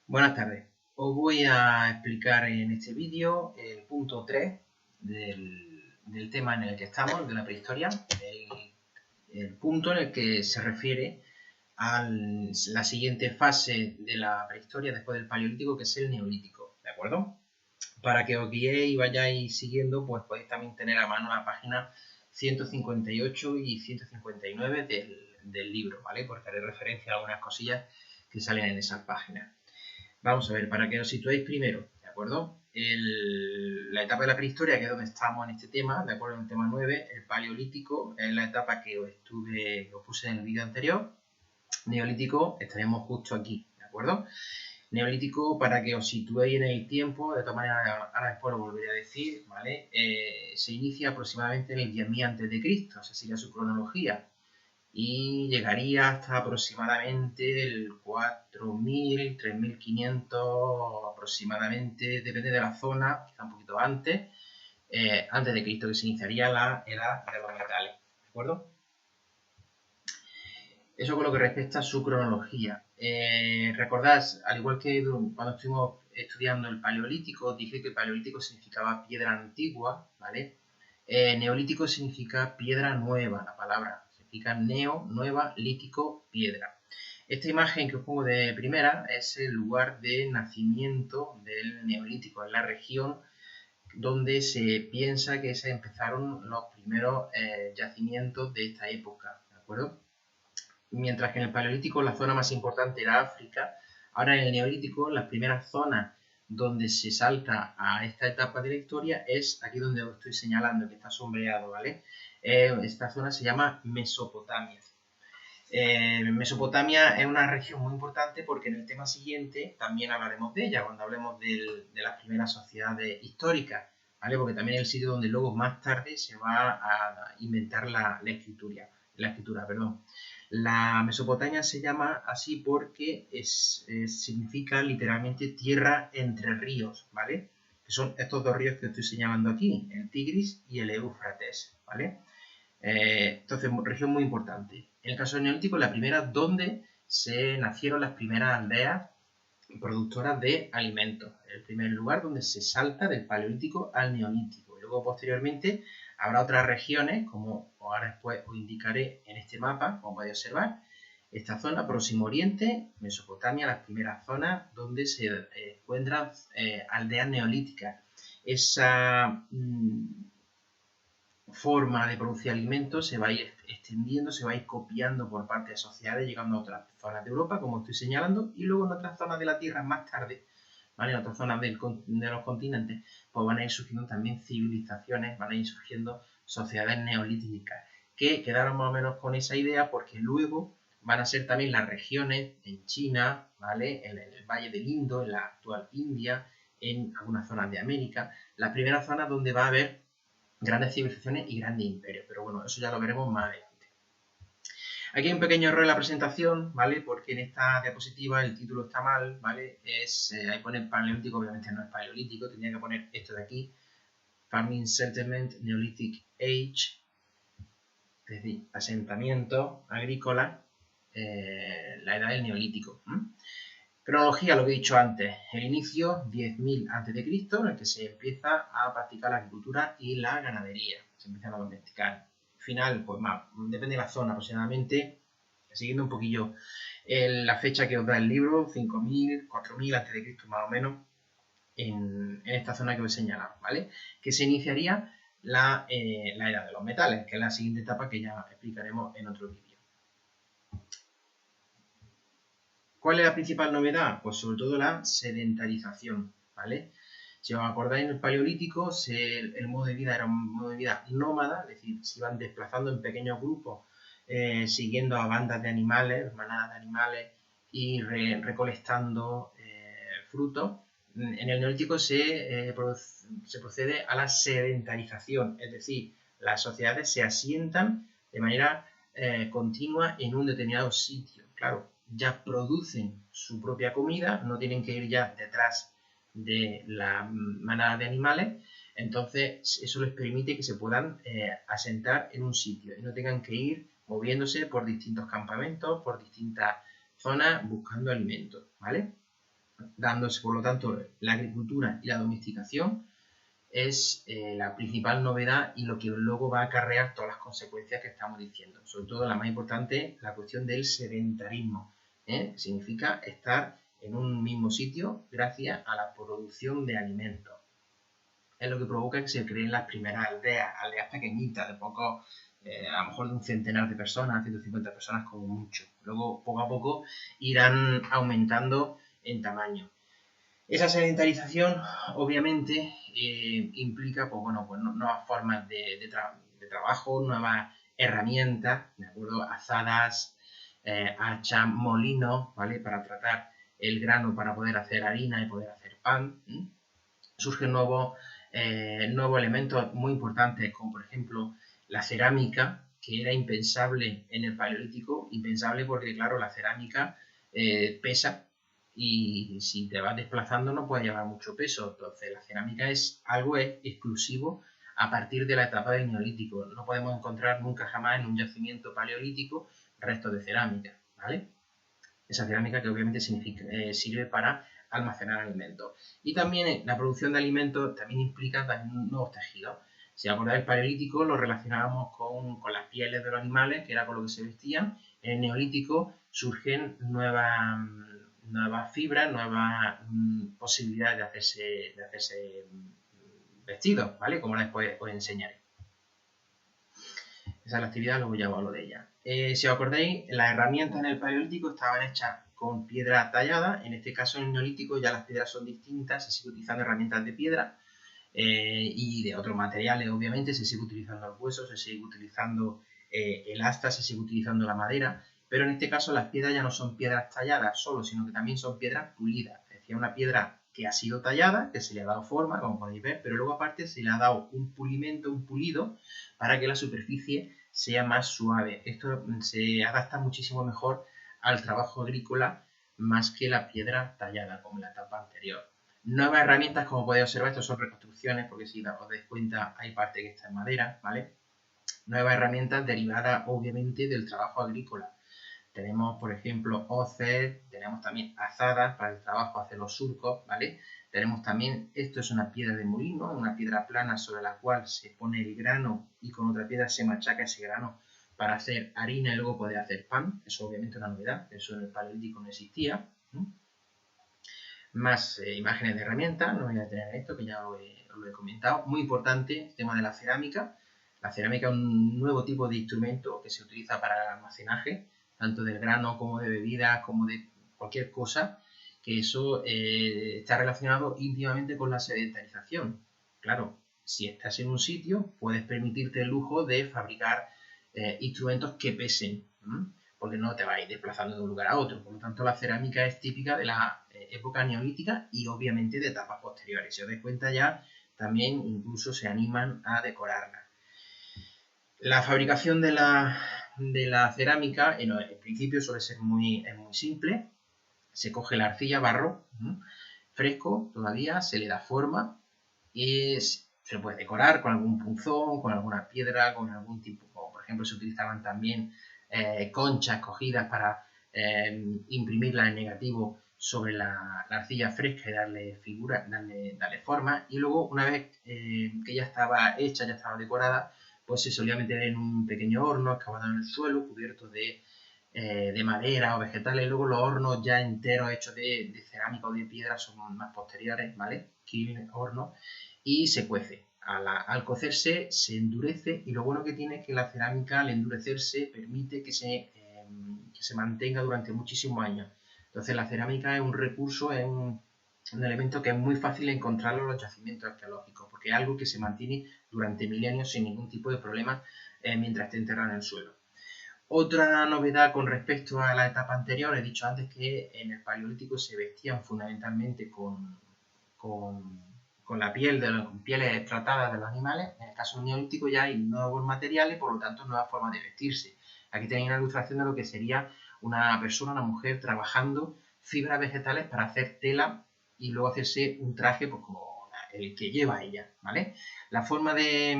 Buenas tardes. Os voy a explicar en este vídeo el punto 3 del tema en el que estamos, de la prehistoria, el punto en el que se refiere a la siguiente fase de la prehistoria después del Paleolítico, que es el Neolítico, ¿de acuerdo? Para que os guiéis y vayáis siguiendo, pues podéis también tener a mano la página 158 y 159 del libro, ¿vale? Porque haré referencia a algunas cosillas que salen en esas páginas. Vamos a ver, para que os situéis primero, ¿de acuerdo? La etapa de la prehistoria, que es donde estamos en este tema, ¿de acuerdo? En el tema 9, el Paleolítico, es la etapa que os puse en el vídeo anterior. Neolítico, estaremos justo aquí, ¿de acuerdo? Neolítico, para que os situéis en el tiempo, de todas maneras, ahora después lo volveré a decir, ¿vale? Se inicia aproximadamente en el 10.000 a.C., esa sería su cronología, y llegaría hasta aproximadamente el 4.000, 3.500 aproximadamente, depende de la zona, quizá un poquito antes de Cristo, que se iniciaría la edad de los metales, ¿de acuerdo? Eso con lo que respecta a su cronología. Recordad, al igual que cuando estuvimos estudiando el Paleolítico, dije que el Paleolítico significaba piedra antigua, ¿vale? Neolítico significa piedra nueva, la palabra. Significa neo, nueva, lítico, piedra. Esta imagen que os pongo de primera es el lugar de nacimiento del Neolítico, en la región donde se piensa que se empezaron los primeros yacimientos de esta época, ¿de acuerdo? Mientras que en el Paleolítico la zona más importante era África, ahora en el Neolítico las primeras zonas donde se salta a esta etapa de la historia es aquí donde os estoy señalando, que está sombreado, ¿vale? Esta zona se llama Mesopotamia. Mesopotamia es una región muy importante porque en el tema siguiente también hablaremos de ella, cuando hablemos de las primeras sociedades históricas, ¿vale? Porque también es el sitio donde luego más tarde se va a inventar la escritura, perdón. La Mesopotamia se llama así porque significa literalmente tierra entre ríos, ¿vale? Que son estos dos ríos que estoy señalando aquí, el Tigris y el Éufrates, ¿vale? Entonces, región muy importante. En el caso del Neolítico, la primera donde se nacieron las primeras aldeas productoras de alimentos. El primer lugar donde se salta del Paleolítico al Neolítico. Y luego, posteriormente, habrá otras regiones, como ahora después os indicaré en este mapa, como podéis observar. Esta zona, Próximo Oriente, Mesopotamia, las primeras zonas donde se encuentran aldeas neolíticas. Esa forma de producir alimentos se va a ir extendiendo, se va a ir copiando por parte de sociedades, llegando a otras zonas de Europa, como estoy señalando, y luego en otras zonas de la Tierra más tarde, ¿vale? En otras zonas de los continentes, pues van a ir surgiendo también civilizaciones, van a ir surgiendo sociedades neolíticas, que quedaron más o menos con esa idea porque luego van a ser también las regiones en China, ¿vale? En el Valle del Indo, en la actual India, en algunas zonas de América, las primeras zonas donde va a haber grandes civilizaciones y grandes imperios, pero bueno, eso ya lo veremos más adelante. Aquí hay un pequeño error en la presentación, ¿vale? Porque en esta diapositiva el título está mal, ¿vale? Ahí pone Paleolítico, obviamente no es Paleolítico, tenía que poner esto de aquí, Farming Settlement Neolithic Age, es decir, asentamiento agrícola, la edad del Neolítico. Cronología, lo que he dicho antes, el inicio 10.000 a.C., en el que se empieza a practicar la agricultura y la ganadería, se empiezan a domesticar. Final, pues más, depende de la zona aproximadamente, siguiendo un poquillo la fecha que os da el libro, 5.000, 4.000 a.C. más o menos, en esta zona que os he señalado, ¿vale? Que se iniciaría la edad de los metales, que es la siguiente etapa que ya explicaremos en otro vídeo. ¿Cuál es la principal novedad? Pues sobre todo la sedentarización, ¿vale? Si os acordáis, en el Paleolítico el modo de vida era un modo de vida nómada, es decir, se iban desplazando en pequeños grupos, siguiendo a bandas de animales, manadas de animales, y recolectando frutos. En el Neolítico se procede a la sedentarización, es decir, las sociedades se asientan de manera continua en un determinado sitio. Claro, ya producen su propia comida, no tienen que ir ya detrás de la manada de animales, entonces eso les permite que se puedan asentar en un sitio y no tengan que ir moviéndose por distintos campamentos, por distintas zonas buscando alimentos, ¿vale? dándose, por lo tanto, la agricultura y la domesticación es la principal novedad y lo que luego va a acarrear todas las consecuencias que estamos diciendo. Sobre todo la más importante, la cuestión del sedentarismo, que significa estar en un mismo sitio gracias a la producción de alimentos. Es lo que provoca que se creen las primeras aldeas pequeñitas, de poco, a lo mejor de un centenar de personas, 150 personas como mucho. Luego, poco a poco, irán aumentando en tamaño. Esa sedentarización, obviamente, implica pues, bueno, pues, nuevas formas de trabajo, nuevas herramientas, ¿de acuerdo? Azadas, hachas, molinos, ¿vale? Para tratar el grano para poder hacer harina y poder hacer pan. Surgen nuevos elementos muy importantes, como por ejemplo la cerámica, que era impensable en el Paleolítico, impensable porque, claro, la cerámica pesa y si te vas desplazando no puedes llevar mucho peso. Entonces la cerámica es algo exclusivo a partir de la etapa del Neolítico. No podemos encontrar nunca jamás en un yacimiento paleolítico restos de cerámica, ¿vale? Esa cerámica que obviamente sirve para almacenar alimentos. Y también la producción de alimentos también implica también nuevos tejidos. Si acordáis, el Paleolítico lo relacionábamos con las pieles de los animales, que era con lo que se vestían. En el Neolítico surgen nuevas fibras, nuevas posibilidades de hacerse vestidos, ¿vale? Como después os enseñaré. Esa es la actividad, luego ya hablo de ella. Si os acordáis, las herramientas en el Paleolítico estaban hechas con piedra tallada. En este caso, en el Neolítico ya las piedras son distintas, se sigue utilizando herramientas de piedra y de otros materiales, obviamente. Se sigue utilizando el hueso, se sigue utilizando el asta, se sigue utilizando la madera. Pero en este caso las piedras ya no son piedras talladas solo, sino que también son piedras pulidas. Es decir, una piedra que ha sido tallada, que se le ha dado forma, como podéis ver, pero luego aparte se le ha dado un pulimento, un pulido, para que la superficie sea más suave. Esto se adapta muchísimo mejor al trabajo agrícola más que la piedra tallada, como en la etapa anterior. Nuevas herramientas, como podéis observar, esto son reconstrucciones, porque si os dais cuenta hay parte que está en madera, ¿vale? Nuevas herramientas derivadas, obviamente, del trabajo agrícola. Tenemos, por ejemplo, hoces, tenemos también azadas para el trabajo, hacer los surcos, ¿vale? Tenemos también, esto es una piedra de molino, una piedra plana sobre la cual se pone el grano y con otra piedra se machaca ese grano para hacer harina y luego poder hacer pan. Eso obviamente es una novedad, eso en el Paleolítico no existía. Más imágenes de herramientas, no voy a detener esto que ya os lo he comentado. Muy importante el tema de la cerámica. La cerámica es un nuevo tipo de instrumento que se utiliza para el almacenaje, tanto del grano como de bebidas, como de cualquier cosa, que eso está relacionado íntimamente con la sedentarización. Claro, si estás en un sitio, puedes permitirte el lujo de fabricar instrumentos que pesen, porque no te vas a ir desplazando de un lugar a otro. Por lo tanto, la cerámica es típica de la época neolítica y obviamente de etapas posteriores. Si os dais cuenta ya, también incluso se animan a decorarla. La fabricación de la cerámica, en principio suele ser muy simple. Se coge la arcilla, barro, fresco todavía, se le da forma y se puede decorar con algún punzón, con alguna piedra, con algún tipo, como por ejemplo se utilizaban también conchas cogidas para imprimirlas en negativo sobre la arcilla fresca y darle figura, darle forma. Y luego, una vez que ya estaba hecha, ya estaba decorada, pues se solía meter en un pequeño horno excavado en el suelo, cubierto de madera o vegetales. Luego los hornos ya enteros hechos de cerámica o de piedra son más posteriores, ¿vale? Kiln, horno, y se cuece. Al cocerse se endurece y lo bueno que tiene es que la cerámica al endurecerse permite que se mantenga durante muchísimos años. Entonces la cerámica es un recurso, es un elemento que es muy fácil encontrarlo en los yacimientos arqueológicos, porque es algo que se mantiene durante milenios sin ningún tipo de problema mientras esté enterrado en el suelo. Otra novedad con respecto a la etapa anterior, he dicho antes que en el Paleolítico se vestían fundamentalmente con la piel, con pieles tratadas de los animales. En el caso del Neolítico ya hay nuevos materiales, por lo tanto nuevas formas de vestirse. Aquí tenéis una ilustración de lo que sería una persona, una mujer, trabajando fibras vegetales para hacer tela y luego hacerse un traje pues, como el que lleva ella, ¿vale? La forma de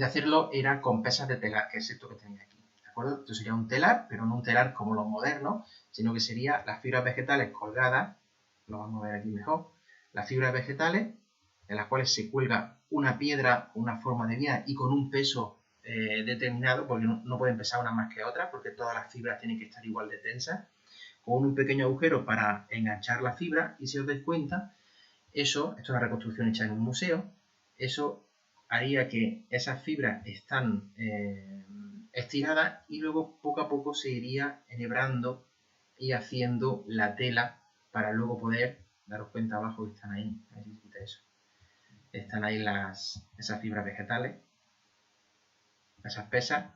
hacerlo era con pesas de telar, que es esto que tenéis aquí. Esto sería un telar, pero no un telar como los modernos, sino que sería las fibras vegetales colgadas lo vamos a ver aquí mejor, las fibras vegetales, en las cuales se cuelga una piedra, una forma de vida y con un peso determinado, porque no pueden pesar una más que otra, porque todas las fibras tienen que estar igual de tensas, con un pequeño agujero para enganchar la fibra, y si os dais cuenta, esto es una reconstrucción hecha en un museo, eso haría que esas fibras están estiradas y luego poco a poco se iría enhebrando y haciendo la tela para luego poder, daros cuenta abajo que están ahí, a ver si quita eso, están ahí esas fibras vegetales, esas pesas,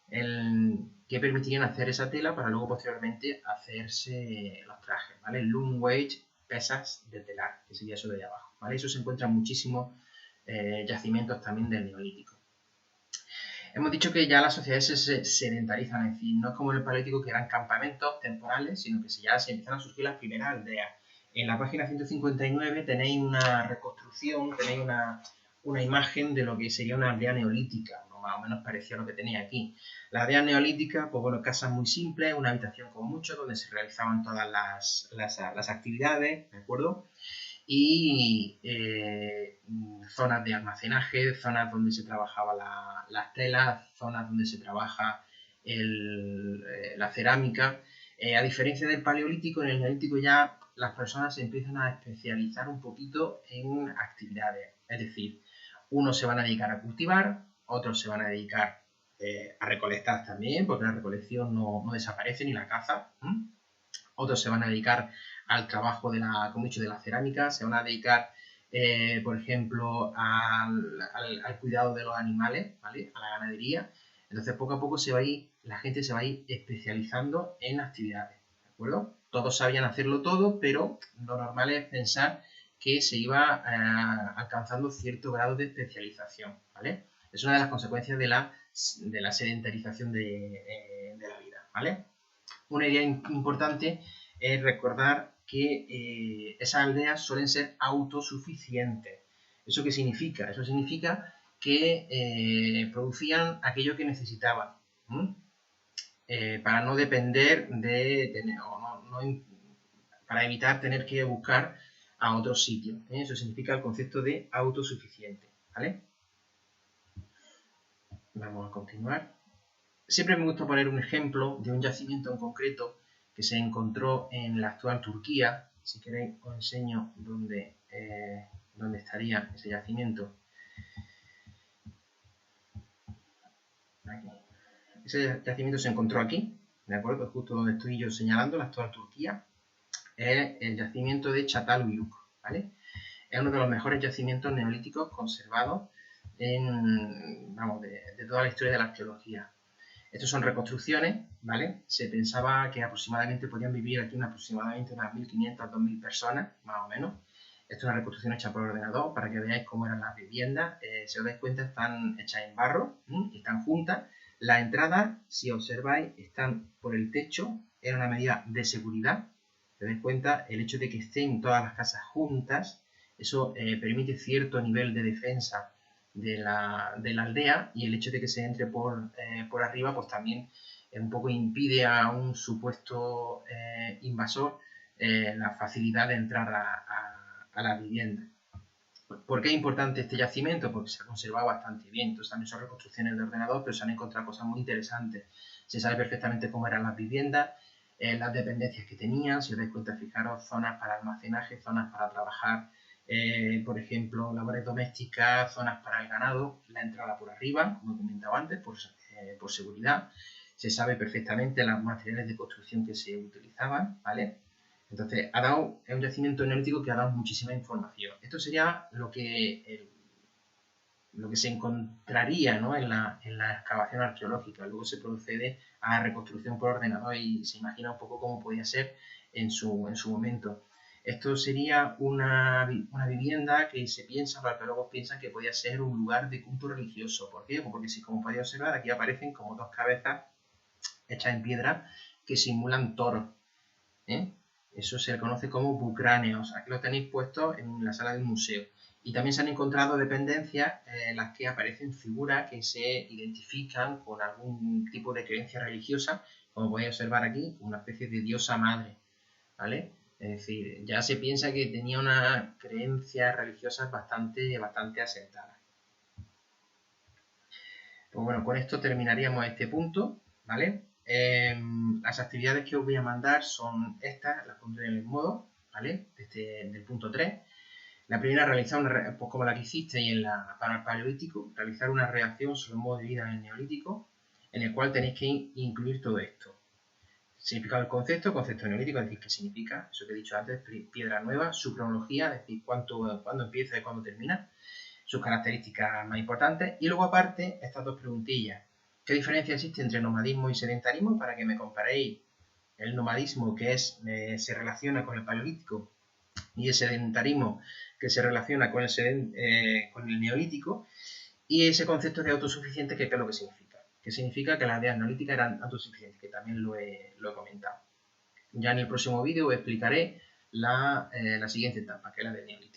que permitirían hacer esa tela para luego posteriormente hacerse los trajes, ¿vale? Loom weight, pesas de telar, que sería eso de ahí abajo, ¿vale? Eso se encuentra en muchísimos yacimientos también del Neolítico. Hemos dicho que ya las sociedades se sedentarizan, es decir, no es como en el Paleolítico que eran campamentos temporales, sino que ya se empiezan a surgir las primeras aldeas. En la página 159 tenéis una reconstrucción, tenéis una imagen de lo que sería una aldea neolítica, más o menos parecía lo que tenía aquí. La aldea neolítica, pues bueno, casas muy simples, una habitación con mucho, donde se realizaban todas las actividades, ¿de acuerdo? Y zonas de almacenaje, zonas donde se trabajaba las telas, zonas donde se trabaja la cerámica. A diferencia del Paleolítico, en el Neolítico ya las personas se empiezan a especializar un poquito en actividades. Es decir, unos se van a dedicar a cultivar, otros se van a dedicar a recolectar también, porque la recolección no desaparece ni la caza. Otros se van a dedicar al trabajo como he dicho, de la cerámica, se van a dedicar, por ejemplo, al cuidado de los animales, ¿vale? A la ganadería. Entonces, poco a poco la gente se va a ir especializando en actividades, ¿de acuerdo? Todos sabían hacerlo todo, pero lo normal es pensar que se iba alcanzando cierto grado de especialización, ¿vale? Es una de las consecuencias de la sedentarización de la vida, ¿vale? Una idea importante es recordar que esas aldeas suelen ser autosuficientes. ¿Eso qué significa? Eso significa que producían aquello que necesitaban, para no depender para evitar tener que buscar a otro sitio. Eso significa el concepto de autosuficiente, ¿vale? Vamos a continuar. Siempre me gusta poner un ejemplo de un yacimiento en concreto que se encontró en la actual Turquía. Si queréis os enseño dónde estaría ese yacimiento. Aquí. Ese yacimiento se encontró aquí, ¿de acuerdo? Justo donde estoy yo señalando, la actual Turquía. Es el yacimiento de Çatalhöyük, ¿vale? Es uno de los mejores yacimientos neolíticos conservados de toda la historia de la arqueología. Estos son reconstrucciones, ¿vale? Se pensaba que aproximadamente podían vivir aquí aproximadamente unas 1.500, 2.000 personas, más o menos. Esto es una reconstrucción hecha por ordenador para que veáis cómo eran las viviendas. Si os dais cuenta, están hechas en barro, están juntas. Las entradas, si observáis, están por el techo, era una medida de seguridad. Si os dais cuenta, el hecho de que estén todas las casas juntas, eso permite cierto nivel de defensa de la aldea, y el hecho de que se entre por arriba pues también un poco impide a un supuesto invasor la facilidad de entrar a la vivienda. ¿Por qué es importante este yacimiento? Porque se ha conservado bastante bien. Entonces también son reconstrucciones de ordenador, pero se han encontrado cosas muy interesantes. Se sabe perfectamente cómo eran las viviendas, las dependencias que tenían. Si os dais cuenta, fijaros, zonas para almacenaje, zonas para trabajar, por ejemplo, labores domésticas, zonas para el ganado, la entrada por arriba, como he comentado antes, por seguridad. Se sabe perfectamente los materiales de construcción que se utilizaban, ¿vale? Entonces, es un yacimiento neolítico que ha dado muchísima información. Esto sería lo que se encontraría, ¿no?, en la excavación arqueológica. Luego se procede a la reconstrucción por ordenador y se imagina un poco cómo podía ser en su momento. Esto sería una vivienda que se piensa, los arqueólogos piensan que podía ser un lugar de culto religioso. ¿Por qué? Porque si, como podéis observar, aquí aparecen como dos cabezas hechas en piedra que simulan toros, ¿eh? Eso se le conoce como bucráneos. Aquí lo tenéis puesto en la sala del museo. Y también se han encontrado dependencias en las que aparecen figuras que se identifican con algún tipo de creencia religiosa, como podéis observar aquí, una especie de diosa madre, ¿vale? Es decir, ya se piensa que tenía unas creencias religiosas bastante asentadas. Pues bueno, con esto terminaríamos este punto, ¿vale? Las actividades que os voy a mandar son estas, las pondré en el modo, ¿vale? Del punto 3. La primera, realizar pues como la que hiciste para el paleolítico, realizar una reacción sobre el modo de vida en el neolítico, en el cual tenéis que incluir todo esto. Significado del concepto neolítico, es decir, qué significa, eso que he dicho antes, piedra nueva, su cronología, es decir, cuándo empieza y cuándo termina, sus características más importantes, y luego aparte, estas dos preguntillas. ¿Qué diferencia existe entre nomadismo y sedentarismo? Para que me comparéis el nomadismo, que se relaciona con el paleolítico, y el sedentarismo, que se relaciona con el neolítico, y ese concepto de autosuficiente, que es lo que significa. Que significa que las aldeas neolíticas eran autosuficientes, que también lo he comentado. Ya en el próximo vídeo os explicaré la siguiente etapa, que es la del neolítico.